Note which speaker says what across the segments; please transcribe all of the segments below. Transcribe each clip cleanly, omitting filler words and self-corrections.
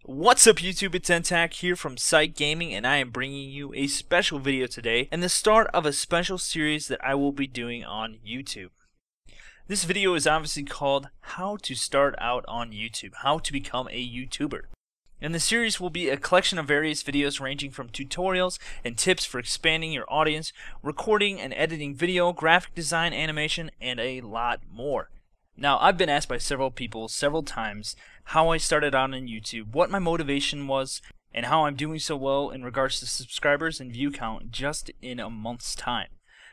Speaker 1: What's up YouTube, it's Entac here from Sight Gaming, and I am bringing you a special video today and the start of a special series that I will be doing on YouTube. This video is obviously called How to Start Out on YouTube, How to Become a YouTuber. And the series will be a collection of various videos ranging from tutorials and tips for expanding your audience, recording and editing video, graphic design, animation, and a lot more. Now, I've been asked by several people several times how I started out on YouTube, what my motivation was, and how I'm doing so well in regards to subscribers and view count just in a month's time.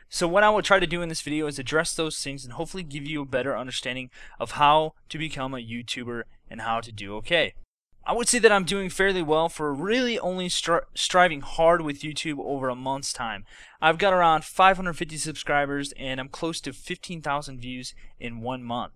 Speaker 1: So what I will try to do in this video is address those things and hopefully give you a better understanding of how to become a YouTuber and how to do okay. I would say that I'm doing fairly well for really only striving hard with YouTube over a month's time. I've got around 550 subscribers and I'm close to 15,000 views in 1 month.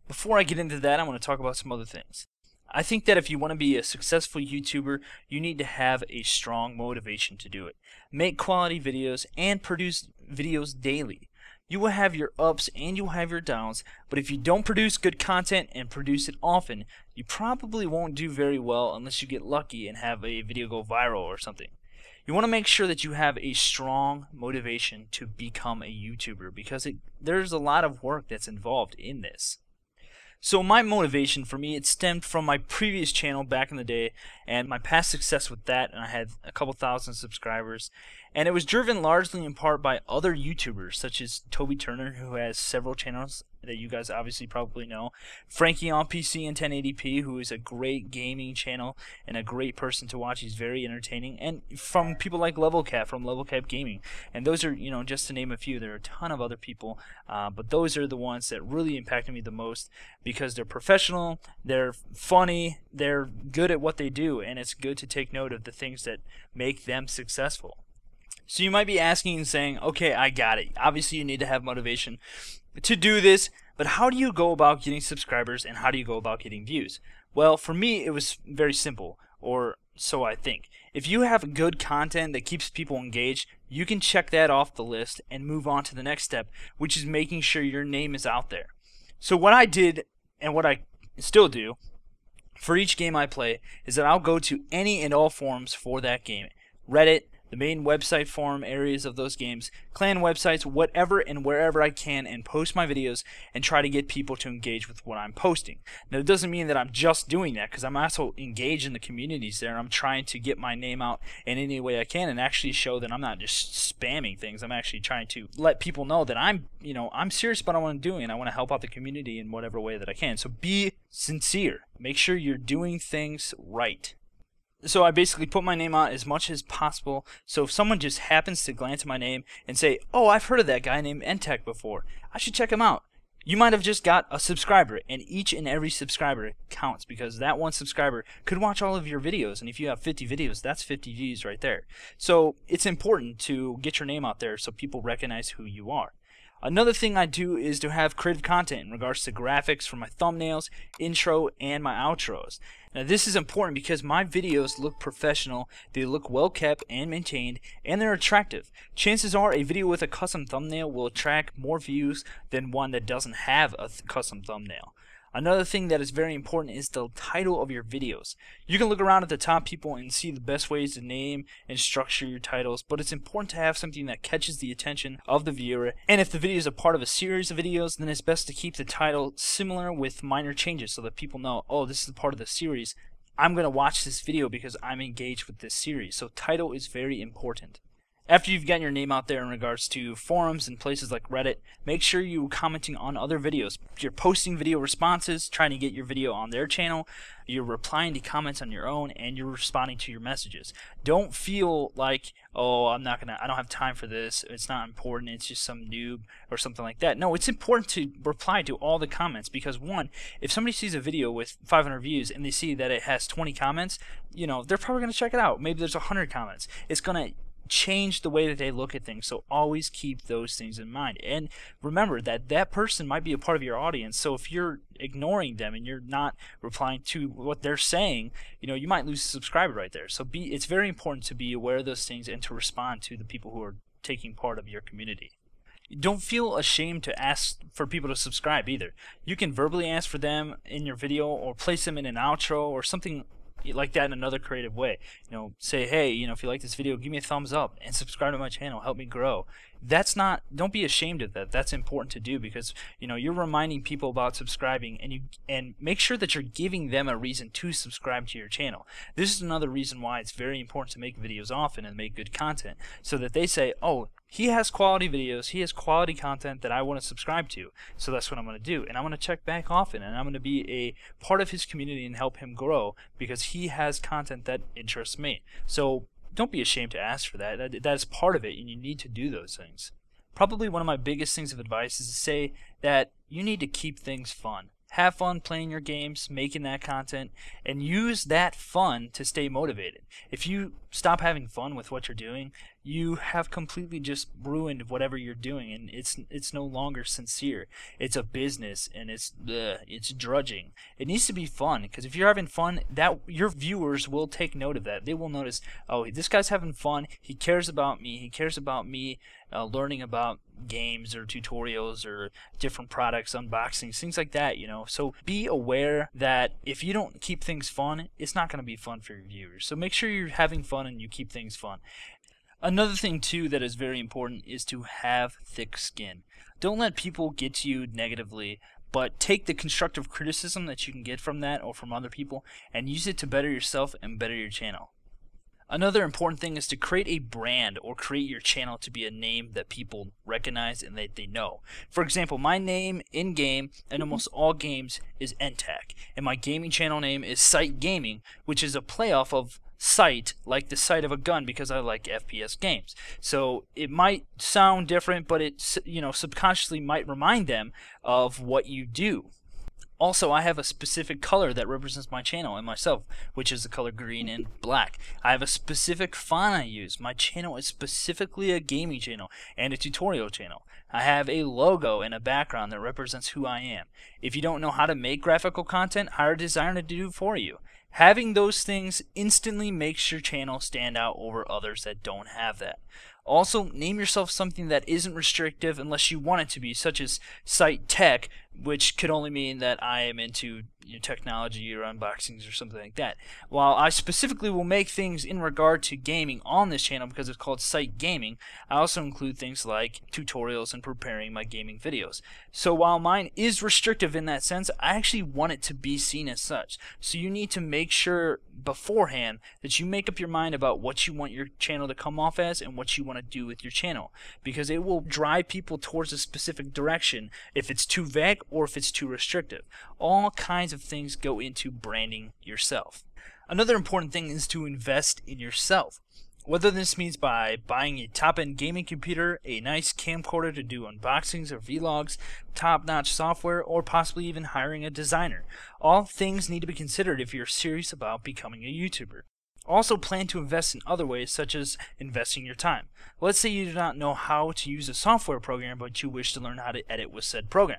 Speaker 1: Before I get into that, I want to talk about some other things. I think that if you want to be a successful YouTuber, you need to have a strong motivation to do it. Make quality videos and produce videos daily. You will have your ups and you'll have your downs, but if you don't produce good content and produce it often, you probably won't do very well unless you get lucky and have a video go viral or something. You want to make sure that you have a strong motivation to become a YouTuber because there's a lot of work that's involved in this. So my motivation for me, it stemmed from my previous channel back in the day and my past success with that, and I had a couple thousand subscribers, and it was driven largely in part by other YouTubers such as Toby Turner, who has several channels that you guys obviously probably know, Frankie on PC and 1080p, who is a great gaming channel and a great person to watch. He's very entertaining, and from people like LevelCap from LevelCap Gaming, and those are, just to name a few. There are a ton of other people, but those are the ones that really impacted me the most because they're professional, they're funny, they're good at what they do, and it's good to take note of the things that make them successful. So you might be asking and saying, okay, I got it. Obviously you need to have motivation to do this, but how do you go about getting subscribers and how do you go about getting views? Well, for me it was very simple, or so I think. If you have good content that keeps people engaged, you can check that off the list and move on to the next step, which is making sure your name is out there. So what I did, and what I still do, for each game I play, is that I'll go to any and all forums for that game. Reddit, the main website forum areas of those games, clan websites, whatever and wherever I can, and post my videos and try to get people to engage with what I'm posting. Now it doesn't mean that I'm just doing that, because I'm also engaged in the communities there. I'm trying to get my name out in any way I can and actually show that I'm not just spamming things. I'm actually trying to let people know that I'm serious about what I'm doing and I want to help out the community in whatever way that I can. So be sincere. Make sure you're doing things right. So I basically put my name out as much as possible, so if someone just happens to glance at my name and say, oh, I've heard of that guy named Entac before, I should check him out. You might have just got a subscriber, and each and every subscriber counts because that one subscriber could watch all of your videos, and if you have 50 videos, that's 50 views right there. So it's important to get your name out there so people recognize who you are. Another thing I do is to have creative content in regards to graphics for my thumbnails, intro, and my outros. Now this is important because my videos look professional, they look well kept and maintained, and they're attractive. Chances are a video with a custom thumbnail will attract more views than one that doesn't have a custom thumbnail. Another thing that is very important is the title of your videos. You can look around at the top people and see the best ways to name and structure your titles, but it's important to have something that catches the attention of the viewer, and if the video is a part of a series of videos, then it's best to keep the title similar with minor changes so that people know, oh, this is a part of the series. I'm going to watch this video because I'm engaged with this series. So title is very important. After you've gotten your name out there in regards to forums and places like Reddit, make sure you're commenting on other videos. You're posting video responses, trying to get your video on their channel, you're replying to comments on your own, and you're responding to your messages. Don't feel like, oh, I don't have time for this, it's not important, it's just some noob or something like that. No, it's important to reply to all the comments because, one, if somebody sees a video with 500 views and they see that it has 20 comments, they're probably going to check it out. Maybe there's 100 comments. It's going to change the way that they look at things, so always keep those things in mind. And remember that that person might be a part of your audience, so if you're ignoring them and you're not replying to what they're saying, you might lose a subscriber right there. So it's very important to be aware of those things and to respond to the people who are taking part of your community. Don't feel ashamed to ask for people to subscribe either. You can verbally ask for them in your video or place them in an outro or something like that in another creative way. Say, hey, if you like this video, give me a thumbs up and subscribe to my channel, help me grow. Don't be ashamed of that. That's important to do, because you're reminding people about subscribing, and make sure that you're giving them a reason to subscribe to your channel. This is another reason why it's very important to make videos often and make good content, so that they say, oh, he has quality videos, he has quality content that I want to subscribe to, so that's what I'm going to do. And I'm going to check back often, and I'm going to be a part of his community and help him grow, because he has content that interests me. So don't be ashamed to ask for that. That's part of it, and you need to do those things. Probably one of my biggest things of advice is to say that you need to keep things fun. Have fun playing your games, making that content, and use that fun to stay motivated. If you stop having fun with what you're doing, you have completely just ruined whatever you're doing, and it's no longer sincere. It's a business, and it's drudging. It needs to be fun, because if you're having fun, that your viewers will take note of that. They will notice, oh, this guy's having fun. He cares about me. He cares about me learning about games or tutorials or different products, unboxings, things like that. So be aware that if you don't keep things fun, it's not going to be fun for your viewers. So make sure you're having fun and you keep things fun. Another thing too that is very important is to have thick skin. Don't let people get to you negatively, but take the constructive criticism that you can get from that or from other people and use it to better yourself and better your channel. Another important thing is to create a brand, or create your channel to be a name that people recognize and that they know. For example, my name in game in almost all games is NTAC, and my gaming channel name is Sight Gaming, which is a playoff of sight, like the sight of a gun, because I like FPS games. So it might sound different, but it subconsciously might remind them of what you do. Also, I have a specific color that represents my channel and myself, which is the color green and black. I have a specific font I use. My channel is specifically a gaming channel and a tutorial channel. I have a logo and a background that represents who I am. If you don't know how to make graphical content, hire a designer to do it for you. Having those things instantly makes your channel stand out over others that don't have that. Also, name yourself something that isn't restrictive unless you want it to be, such as Sight Tech, which could only mean that I am into technology or unboxings or something like that. While I specifically will make things in regard to gaming on this channel because it's called Sight Gaming, I also include things like tutorials and preparing my gaming videos. So while mine is restrictive in that sense, I actually want it to be seen as such. So you need to make sure beforehand that you make up your mind about what you want your channel to come off as and what you want to do with your channel, because it will drive people towards a specific direction if it's too vague or if it's too restrictive. All kinds of things go into branding yourself. Another important thing is to invest in yourself. Whether this means by buying a top-end gaming computer, a nice camcorder to do unboxings or vlogs, top-notch software, or possibly even hiring a designer. All things need to be considered if you're serious about becoming a YouTuber. Also plan to invest in other ways, such as investing your time. Let's say you do not know how to use a software program, but you wish to learn how to edit with said program.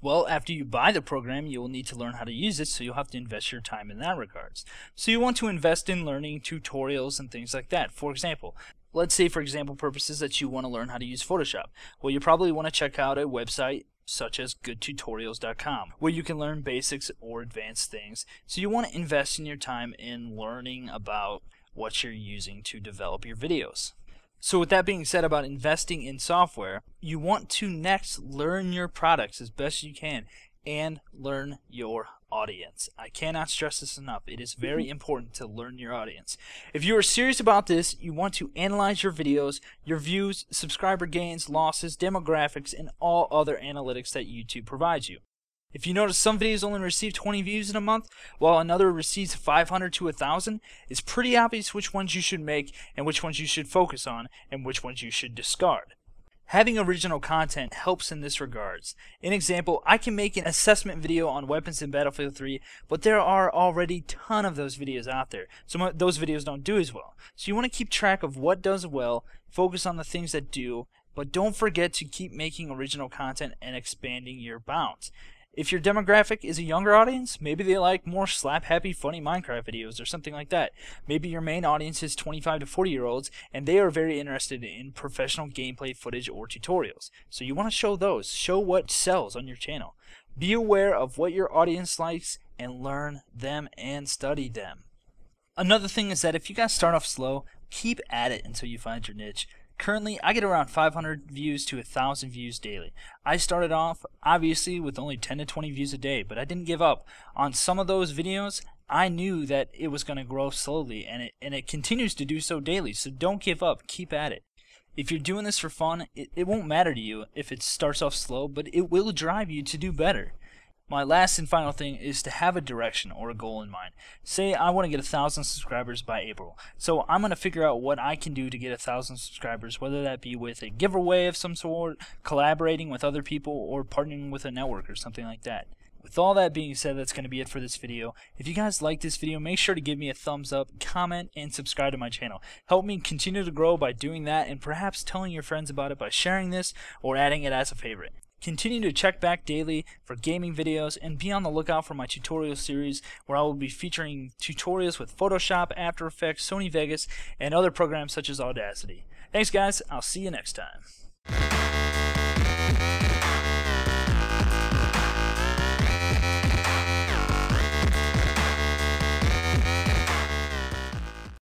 Speaker 1: Well, after you buy the program, you will need to learn how to use it, so you'll have to invest your time in that regards. So you want to invest in learning tutorials and things like that. For example, let's say for example purposes that you want to learn how to use Photoshop. Well, you probably want to check out a website such as goodtutorials.com, where you can learn basics or advanced things. So you want to invest in your time in learning about what you're using to develop your videos. So with that being said about investing in software, you want to next learn your products as best you can and learn your audience. I cannot stress this enough. It is very important to learn your audience. If you are serious about this, you want to analyze your videos, your views, subscriber gains, losses, demographics, and all other analytics that YouTube provides you. If you notice some videos only receive 20 views in a month, while another receives 500 to 1,000, it's pretty obvious which ones you should make and which ones you should focus on and which ones you should discard. Having original content helps in this regards. An example, I can make an assessment video on weapons in Battlefield 3, but there are already a ton of those videos out there. So those videos don't do as well. So you want to keep track of what does well, focus on the things that do, but don't forget to keep making original content and expanding your bounds. If your demographic is a younger audience, maybe they like more slap-happy, funny Minecraft videos or something like that. Maybe your main audience is 25 to 40-year-olds, and they are very interested in professional gameplay footage or tutorials. So you want to show those. Show what sells on your channel. Be aware of what your audience likes and learn them and study them. Another thing is that if you guys start off slow, keep at it until you find your niche. Currently, I get around 500 views to 1,000 views daily. I started off, obviously, with only 10 to 20 views a day, but I didn't give up. On some of those videos, I knew that it was going to grow slowly, and it continues to do so daily, so don't give up. Keep at it. If you're doing this for fun, it won't matter to you if it starts off slow, but it will drive you to do better. My last and final thing is to have a direction or a goal in mind. Say I want to get 1,000 subscribers by April. So I'm going to figure out what I can do to get 1,000 subscribers, whether that be with a giveaway of some sort, collaborating with other people, or partnering with a network or something like that. With all that being said, that's going to be it for this video. If you guys like this video, make sure to give me a thumbs up, comment, and subscribe to my channel. Help me continue to grow by doing that, and perhaps telling your friends about it by sharing this or adding it as a favorite. Continue to check back daily for gaming videos, and be on the lookout for my tutorial series where I will be featuring tutorials with Photoshop, After Effects, Sony Vegas, and other programs such as Audacity. Thanks guys, I'll see you next time.